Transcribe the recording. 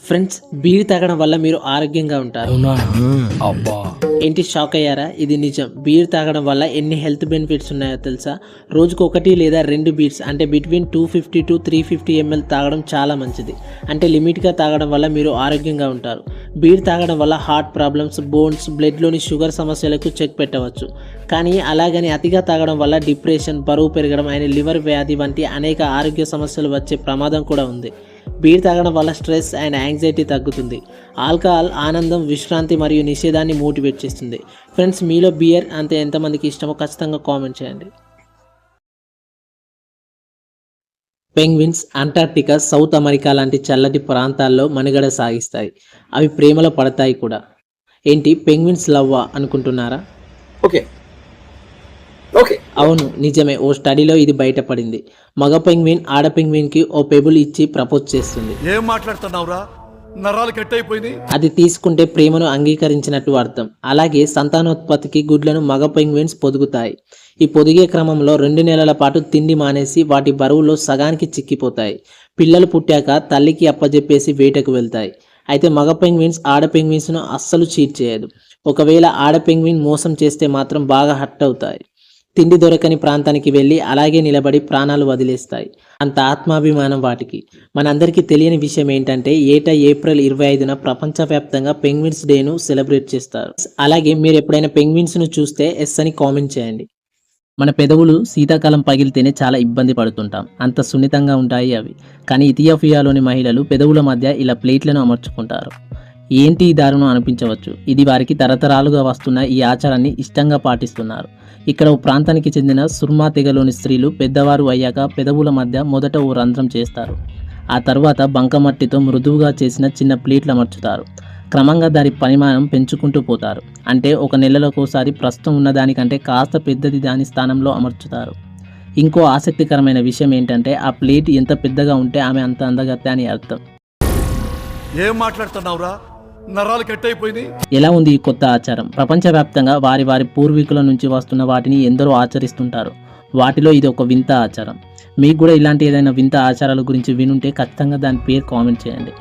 Friends, beer తాగడం వల్ల మీరు ఆరోగ్యంగా ఉంటారు. అవునా? అబ్బా. ఏంటి, షాక్ అయ్యారా? ఇది నిజం. బీర్ తాగడం వల్ల ఎన్ని హెల్త్ బెనిఫిట్స్ ఉన్నాయో తెలుసా? రోజుకు 1 లేదా 2 బీర్స్ అంటే బిట్వీన్ 250 to 350 ml తాగడం చాలా మంచిది. అంటే లిమిట్గా తాగడం వల్ల మీరు ఆరోగ్యంగా ఉంటారు. బీర్ తాగడం వల్ల హార్ట్ ప్రాబ్లమ్స్, బోన్స్, బ్లడ్లోని షుగర్ సమస్యలకు చెక్ పెట్టవచ్చు. కానీ అలాగని అతిగా తాగడం వల్ల డిప్రెషన్, బరువు పెరగడం, అయిన లివర్ వ్యాధి వంటి అనేక ఆరోగ్య సమస్యలు వచ్చే ప్రమాదం కూడా ఉంది. బీర్ తాగడం వల్ల స్ట్రెస్ అండ్ యాంగ్జైటీ తగ్గుతుంది. ఆల్కహాల్ ఆనందం, విశ్రాంతి మరియు నిషేధాన్ని మోటివేట్ చేస్తుంది. ఫ్రెండ్స్, మీలో బియర్ అంటే ఎంతమందికి ఇష్టమో ఖచ్చితంగా కామెంట్ చేయండి. పెంగ్విన్స్ అంటార్క్టికా, సౌత్ అమెరికా లాంటి చల్లటి ప్రాంతాల్లో మనుగడ సాగిస్తాయి. అవి ప్రేమలో పడతాయి కూడా. ఏంటి, పెంగ్విన్స్ లవ్వా అనుకుంటున్నారా? అవును, నిజమే. ఓ స్టడీలో ఇది బయటపడింది. మగ పెంగ్విన్ ఆడ పెంగ్విన్కి ఓ పెబుల్ ఇచ్చి ప్రపోజ్ చేస్తుంది. ఏం మాట్లాడుతున్నావురా? నరాలు కట్ అయిపోయింది. అది తీసుకుంటే ప్రేమను అంగీకరించినట్టు అర్థం. అలాగే సంతానోత్పత్తికి గుడ్లను మగ పెంగ్విన్స్ పొదుగుతాయి. ఈ పొదిగే క్రమంలో 2 నెలల పాటు తిండి మానేసి వాటి బరువులో సగానికి చిక్కిపోతాయి. పిల్లలు పుట్టాక తల్లికి అప్పజెప్పేసి వేటకు వెళ్తాయి. అయితే మగ పెంగ్విన్స్ ఆడ పెంగ్విన్స్ను అస్సలు చీట్ చేయదు. ఒకవేళ ఆడ పెంగ్విన్ మోసం చేస్తే మాత్రం బాగా హర్ట్ అవుతాయి. తిండి దొరకని ప్రాంతానికి వెళ్ళి అలాగే నిలబడి ప్రాణాలు వదిలేస్తాయి. అంత ఆత్మాభిమానం వాటికి. మనందరికీ తెలియని విషయం ఏంటంటే ఏటా ఏప్రిల్ 25న ప్రపంచవ్యాప్తంగా పెంగ్విన్స్ డేను సెలబ్రేట్ చేస్తారు. అలాగే మీరు ఎప్పుడైనా పెంగ్విన్స్ను చూస్తే ఎస్ అని కామెంట్ చేయండి. మన పెదవులు శీతాకాలం పగిలితేనే చాలా ఇబ్బంది పడుతుంటాం. అంత సున్నితంగా ఉంటాయి అవి. కానీ ఇథియోపియాలోని మహిళలు పెదవుల మధ్య ఇలా ప్లేట్లను అమర్చుకుంటారు. ఏంటి ఈ దారుణం అనిపించవచ్చు. ఇది వారికి తరతరాలుగా వస్తున్న ఈ ఆచారాన్ని ఇష్టంగా పాటిస్తున్నారు. ఇక్కడ ఓ ప్రాంతానికి చెందిన సుర్మా తెగలోని స్త్రీలు పెద్దవారు అయ్యాక పెదవుల మధ్య మొదట ఓ రంధ్రం చేస్తారు. ఆ తర్వాత బంకమట్టితో మృదువుగా చేసిన చిన్న ప్లేట్లు అమర్చుతారు. క్రమంగా దాని పరిమాణం పెంచుకుంటూ పోతారు. అంటే 1 నెలలకోసారి ప్రస్తుతం ఉన్నదానికంటే కాస్త పెద్దది దాని స్థానంలో అమర్చుతారు. ఇంకో ఆసక్తికరమైన విషయం ఏంటంటే ఆ ప్లేట్ ఎంత పెద్దగా ఉంటే ఆమె అంత అందగత్తె అని అర్థం. ఏం మాట్లాడుతున్నావురా? నరాలు కట్ అయిపోయింది. ఎలా ఉంది ఈ కొత్త ఆచారం? ప్రపంచవ్యాప్తంగా వారి వారి పూర్వీకుల నుంచి వస్తున్న వాటిని ఎందరో ఆచరిస్తుంటారు. వాటిలో ఇది ఒక వింత ఆచారం. మీకు కూడా ఇలాంటి ఏదైనా వింత ఆచారాల గురించి వినుంటే ఖచ్చితంగా దాని పేరు కామెంట్ చేయండి.